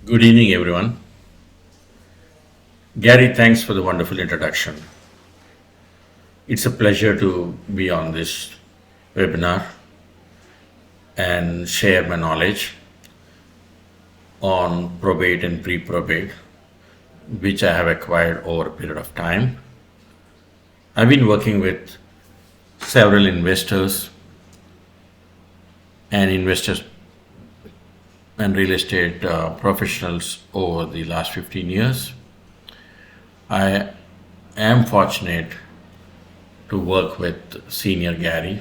Good evening, everyone. Gary, thanks for the wonderful introduction. It's a pleasure to be on this webinar and share my knowledge on probate and pre-probate, which I have acquired over a period of time. I've been working with several investors and real estate professionals over the last 15 years. I am fortunate to work with Senior Gary,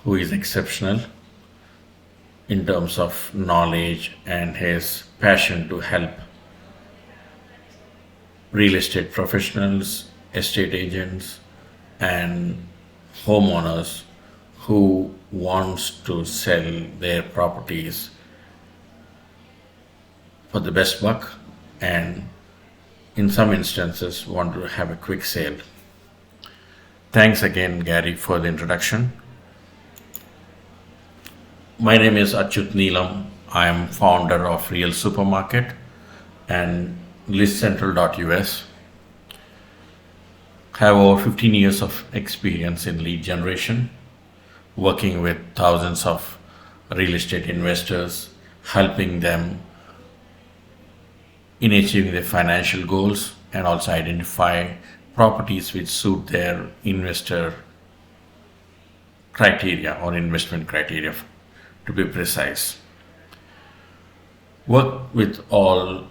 who is exceptional in terms of knowledge and his passion to help real estate professionals, estate agents, and homeowners who wants to sell their properties for the best buck and in some instances want to have a quick sale. Thanks again, Gary, for the introduction. My name is Atchuta Neelam. I am founder of Real Supermarket and listcentral.us. Have over 15 years of experience in lead generation, working with thousands of real estate investors, helping them in achieving their financial goals and also identify properties which suit their investor criteria or investment criteria, to be precise. Work with all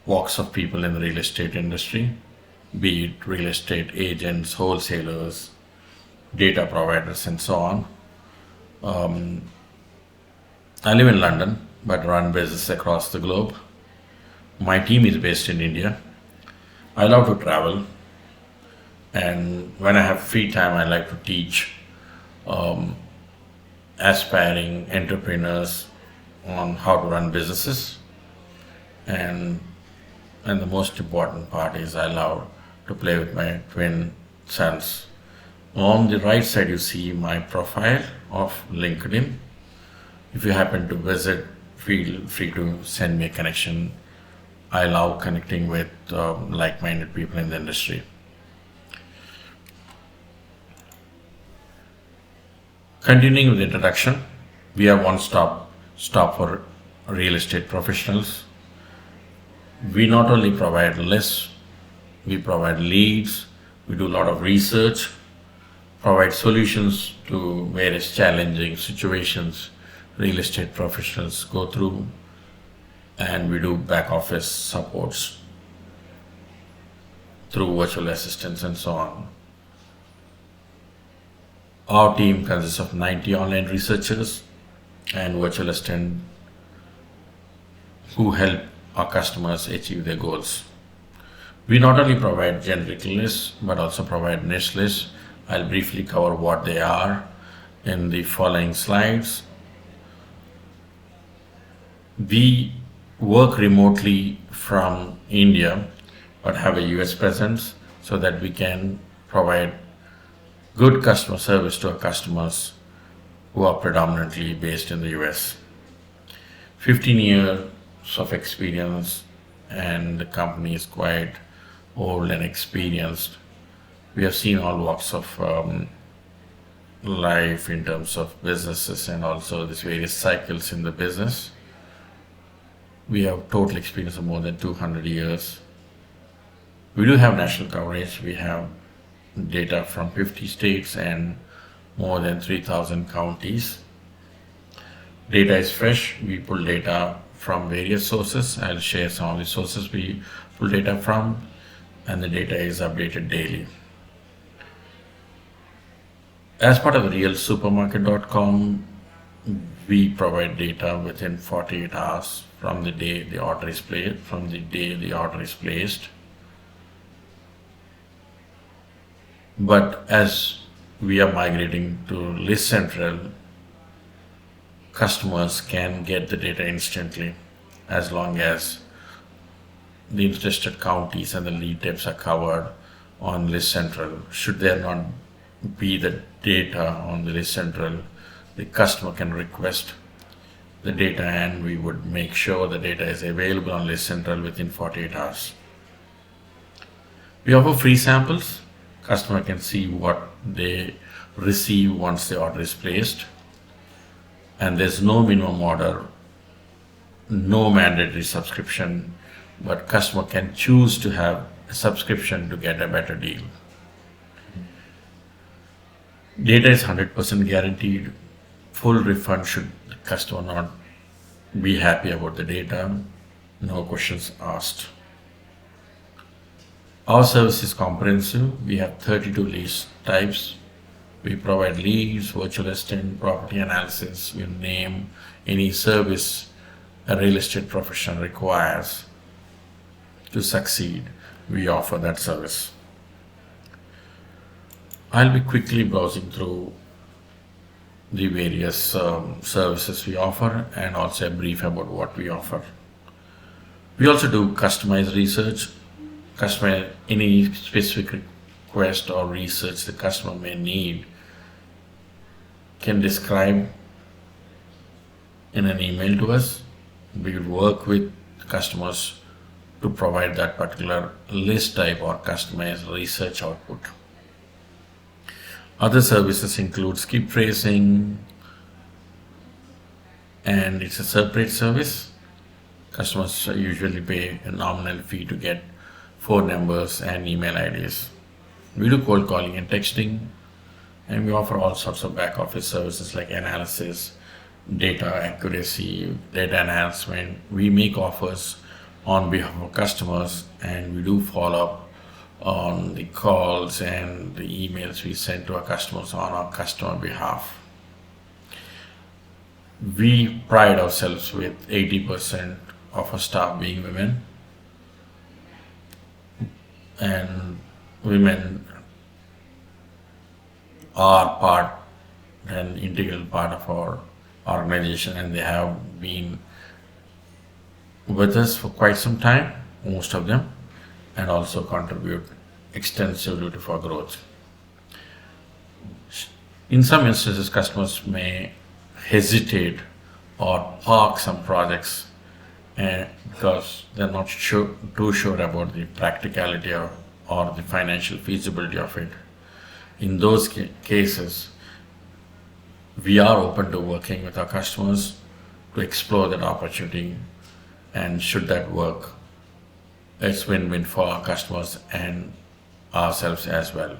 walks of people in the real estate industry, be it real estate agents, wholesalers, data providers, and so on. I live in London but run business across the globe. My team is based in India. I love to travel, and when I have free time, I like to teach aspiring entrepreneurs on how to run businesses. And the most important part is I love to play with my twin sons. On the right side, you see my profile of LinkedIn. If you happen to visit, feel free to send me a connection. I love connecting with like-minded people in the industry. Continuing with the introduction, we are one-stop for real estate professionals. We not only provide lists, we provide leads, we do a lot of research, provide solutions to various challenging situations real estate professionals go through, and we do back office supports through virtual assistants and so on. Our team consists of 90 online researchers and virtual assistants who help our customers achieve their goals. We not only provide generic lists but also provide niche lists. I'll briefly cover what they are in the following slides. We work remotely from India but have a US presence so that we can provide good customer service to our customers who are predominantly based in the US. 15 years of experience, and the company is quite old and experienced. We have seen all walks of life in terms of businesses and also these various cycles in the business. We have total experience of more than 200 years. We do have national coverage. We have data from 50 states and more than 3,000 counties. Data is fresh. We pull data from various sources. I'll share some of the sources we pull data from, and the data is updated daily. As part of realsupermarket.com, we provide data within 48 hours from the day the order is placed. But as we are migrating to List Central, customers can get the data instantly as long as the interested counties and the lead types are covered on List Central. Should there not be the data on the List Central, the customer can request the data and we would make sure the data is available on List Central within 48 hours. We offer free samples. Customer can see what they receive once the order is placed. And there's no minimum order, no mandatory subscription, but customer can choose to have a subscription to get a better deal. Data is 100% guaranteed. Full refund should the customer not be happy about the data. No questions asked. Our service is comprehensive. We have 32 lease types. We provide leads, virtual assistant, property analysis. We name any service a real estate professional requires to succeed. We offer that service. I'll be quickly browsing through the various services we offer and also a brief about what we offer. We also do customized research. Any specific request or research the customer may need can describe in an email to us. We will work with customers to provide that particular list type or customized research output. Other services include skip tracing, and it's a separate service. Customers usually pay a nominal fee to get phone numbers and email IDs. We do cold calling and texting, and we offer all sorts of back office services like analysis, data accuracy, data enhancement. We make offers on behalf of customers, and we do follow up on the calls and the emails we send to our customers on our customer behalf. We pride ourselves with 80% of our staff being women, and women are an integral part of our organization, and they have been with us for quite some time, most of them, and also contribute extensively to our growth. In some instances, customers may hesitate or park some projects because they're not too sure about the practicality or the financial feasibility of it. In those cases, we are open to working with our customers to explore that opportunity, and should that work, it's win-win for our customers and ourselves as well.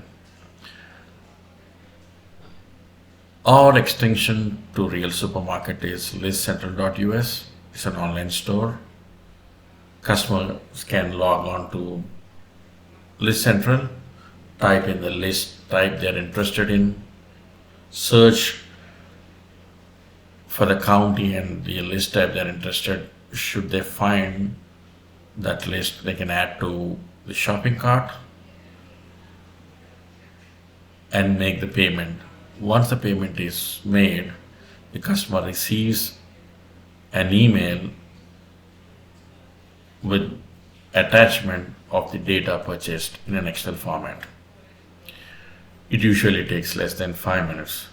Our extension to Real Supermarket is listcentral.us. It's an online store. Customers can log on to List Central, type in the list type they're interested in, search for the county and the list type they're interested. Should they find that list, they can add to the shopping cart and make the payment. Once the payment is made, the customer receives an email with attachment of the data purchased in an Excel format. It usually takes less than 5 minutes.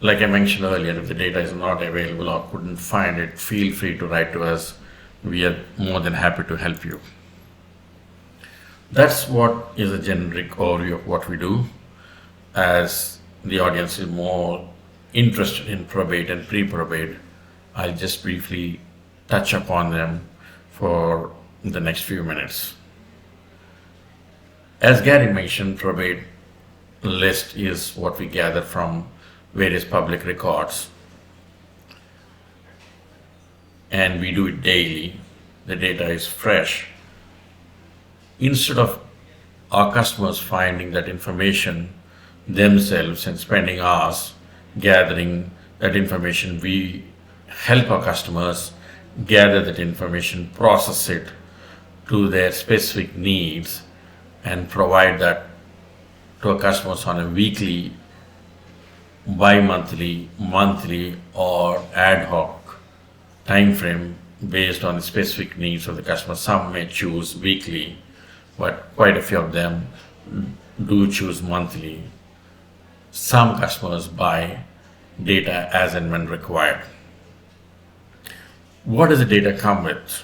Like I mentioned earlier, if the data is not available or couldn't find it, feel free to write to us. We are more than happy to help you. That's what is a generic overview of what we do. As the audience is more interested in probate and pre-probate, I'll just briefly touch upon them for the next few minutes. As Gary mentioned, probate list is what we gather from various public records, and we do it daily. The data is fresh. Instead of our customers finding that information themselves and spending hours gathering that information, we help our customers gather that information, process it to their specific needs, and provide that to our customers on a weekly, bi-monthly, monthly, or ad hoc time frame based on the specific needs of the customer. Some may choose weekly, but quite a few of them do choose monthly. Some customers buy data as and when required. What does the data come with?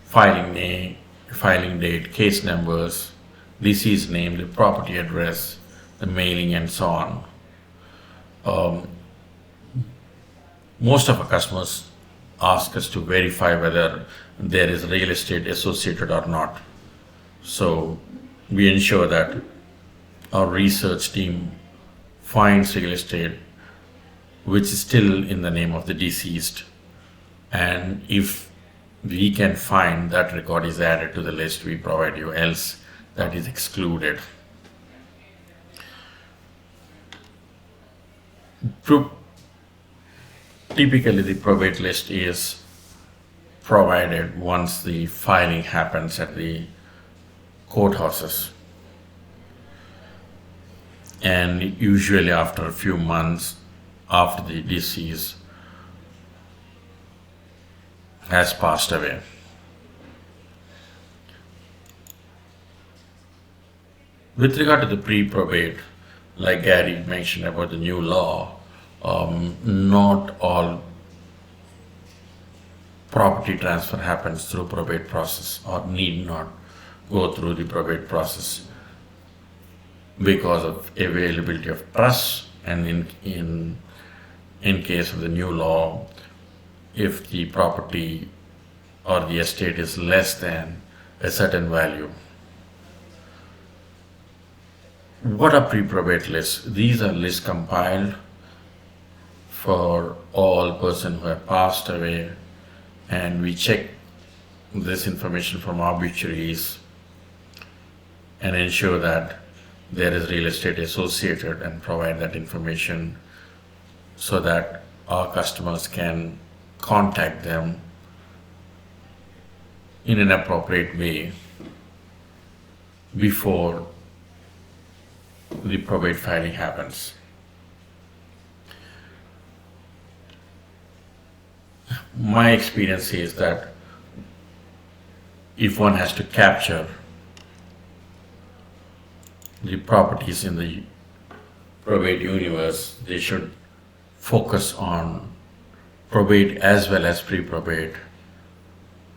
Filing name, filing date, case numbers, deceased name, the property address, the mailing, and so on. Most of our customers ask us to verify whether there is real estate associated or not. So we ensure that our research team finds real estate which is still in the name of the deceased. And if we can find that record is added to the list, we provide you, else that is excluded. Typically, the probate list is provided once the filing happens at the courthouses, and usually after a few months after the deceased has passed away. With regard to the pre-probate, like Gary mentioned about the new law, not all property transfer happens through probate process or need not go through the probate process because of availability of trust, and in case of the new law, if the property or the estate is less than a certain value. What are pre-probate lists? These are lists compiled for all persons who have passed away, and we check this information from obituaries and ensure that there is real estate associated and provide that information so that our customers can contact them in an appropriate way before the probate filing happens. My experience is that if one has to capture the properties in the probate universe, they should focus on probate as well as pre-probate.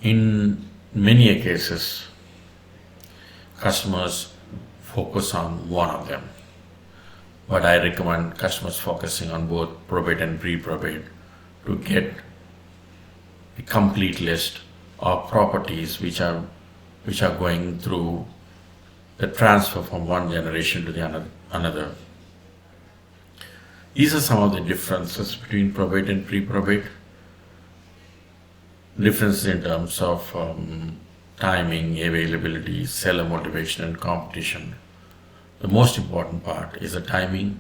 In many cases, customers focus on one of them, but I recommend customers focusing on both probate and pre-probate to get a complete list of properties which are going through the transfer from one generation to the another. These are some of the differences between probate and pre-probate. Differences in terms of timing, availability, seller motivation, and competition. The most important part is the timing.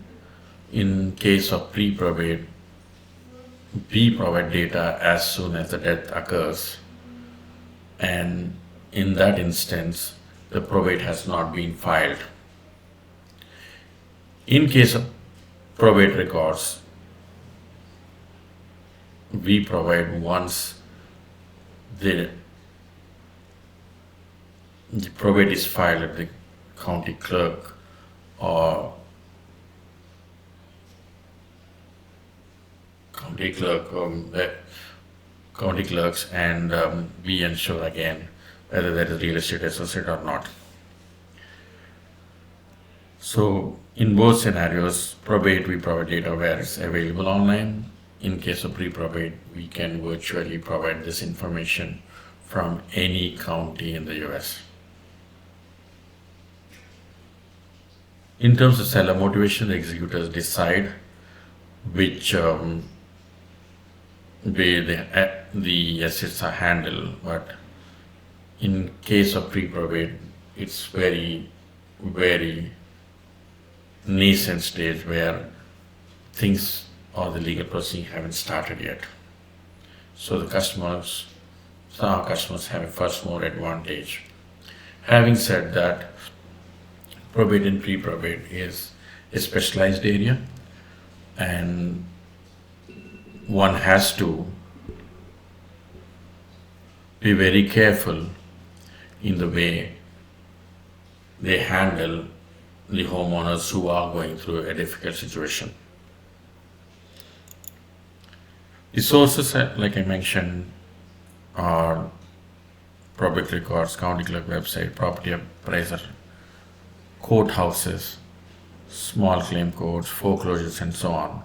In case of pre-probate, we provide data as soon as the death occurs, and in that instance, the probate has not been filed. In case of probate records, we provide once the probate is filed at the county clerk or county clerks, and we ensure again whether there is real estate associated or not. So in both scenarios, probate we provide data where it's available online. In case of pre-probate, we can virtually provide this information from any county in the US. In terms of seller motivation, the executors decide which way the assets are handled, but in case of pre-probate, it's very, very nascent stage where things or the legal proceeding haven't started yet. So some of our customers have a first mover advantage. Having said that, probate and pre-probate is a specialized area, and one has to be very careful in the way they handle the homeowners who are going through a difficult situation. The sources, like I mentioned, are probate records, county clerk website, property appraiser, courthouses, small claim courts, foreclosures, and so on.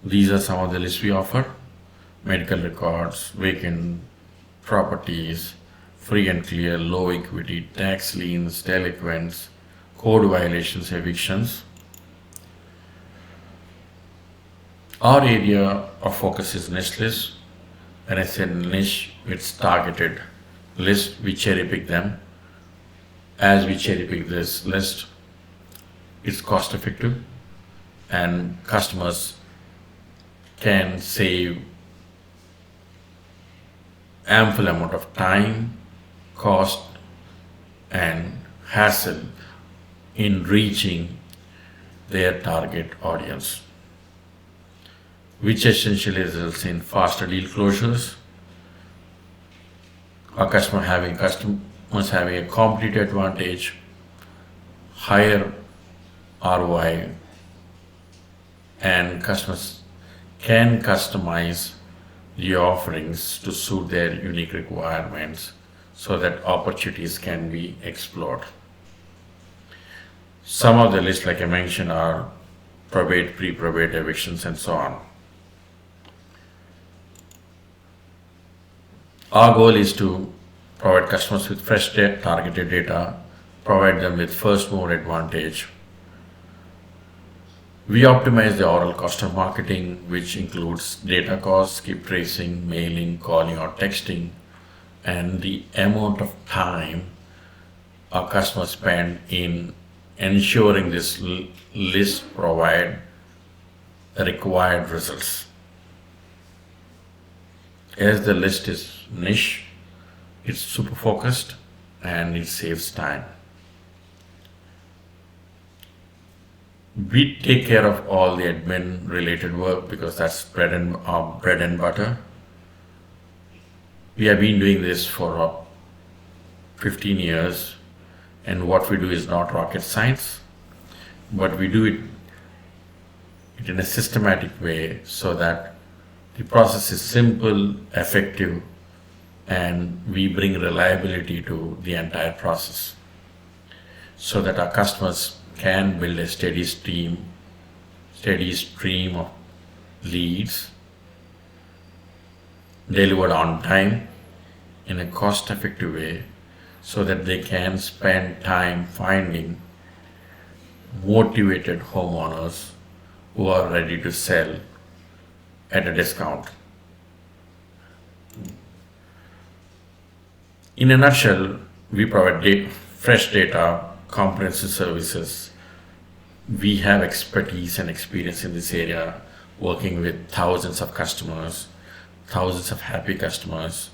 These are some of the lists we offer: medical records, vacant properties, free and clear, low equity, tax liens, delinquents, code violations, evictions. Our area of focus is niche lists. When I say niche, it's targeted list. We cherry pick them. As we cherry pick this list, it's cost effective and customers can save ample amount of time, cost, and hassle in reaching their target audience, which essentially results in faster deal closures, customers having a competitive advantage, higher ROI, and customers can customize the offerings to suit their unique requirements so that opportunities can be explored. Some of the lists, like I mentioned, are probate, pre-probate, evictions, and so on. Our goal is to provide customers with fresh targeted data, provide them with first mover advantage. We optimize the overall cost of marketing, which includes data costs, skip tracing, mailing, calling, or texting, and the amount of time our customers spend in ensuring this list provide required results. As the list is niche, it's super focused and it saves time. We take care of all the admin related work because that's bread and butter. We have been doing this for 15 years, and what we do is not rocket science, but we do it in a systematic way so that the process is simple, effective, and we bring reliability to the entire process so that our customers can build a steady stream of leads delivered on time in a cost-effective way so that they can spend time finding motivated homeowners who are ready to sell at a discount. In a nutshell, we provide fresh data, comprehensive services. We have expertise and experience in this area, working with thousands of customers, thousands of happy customers.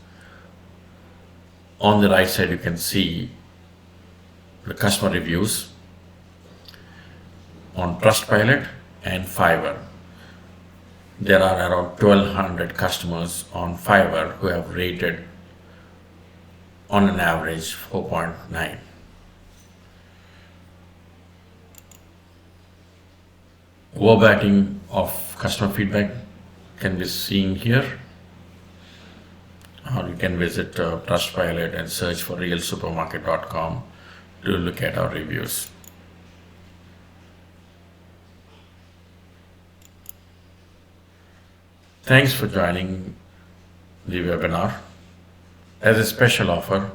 On the right side, you can see the customer reviews on Trustpilot and Fiverr. There are around 1,200 customers on Fiverr who have rated on an average 4.9. Verbatim of customer feedback can be seen here, or you can visit Trustpilot and search for realsupermarket.com to look at our reviews. Thanks for joining the webinar. As a special offer,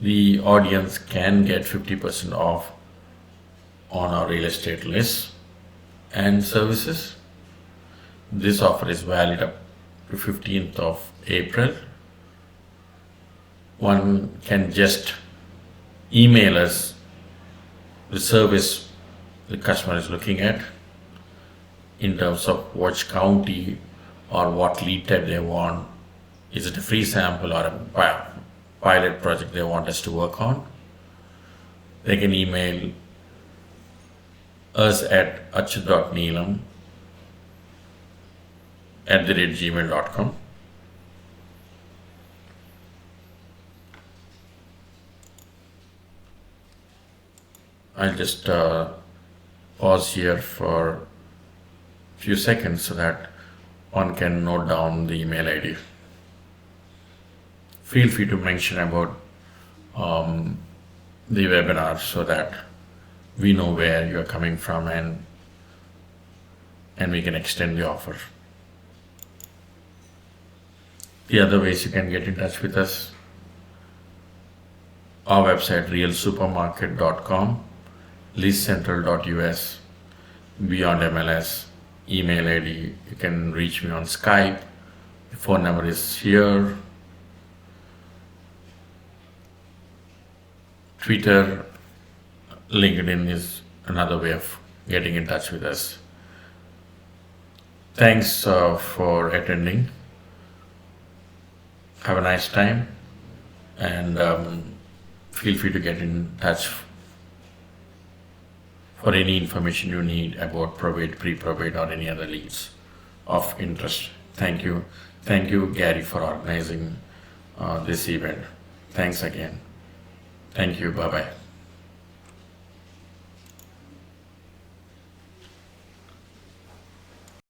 the audience can get 50% off on our real estate lists and services. This offer is valid up to 15th of April. One can just email us the service the customer is looking at in terms of which county or what lead type they want. Is it a free sample or a pilot project they want us to work on? They can email us at atchuta.neelam@gmail.com. I'll just pause here for a few seconds so that one can note down the email ID. Feel free to mention about the webinar so that we know where you're coming from and we can extend the offer. The other ways you can get in touch with us, our website realsupermarket.com, leasecentral.us, Beyond MLS, email ID. You can reach me on Skype. The phone number is here. Twitter, LinkedIn is another way of getting in touch with us. Thanks for attending. Have a nice time, and feel free to get in touch for any information you need about probate, pre-probate, or any other leads of interest. Thank you. Thank you, Gary, for organizing this event. Thanks again. Thank you. Bye-bye.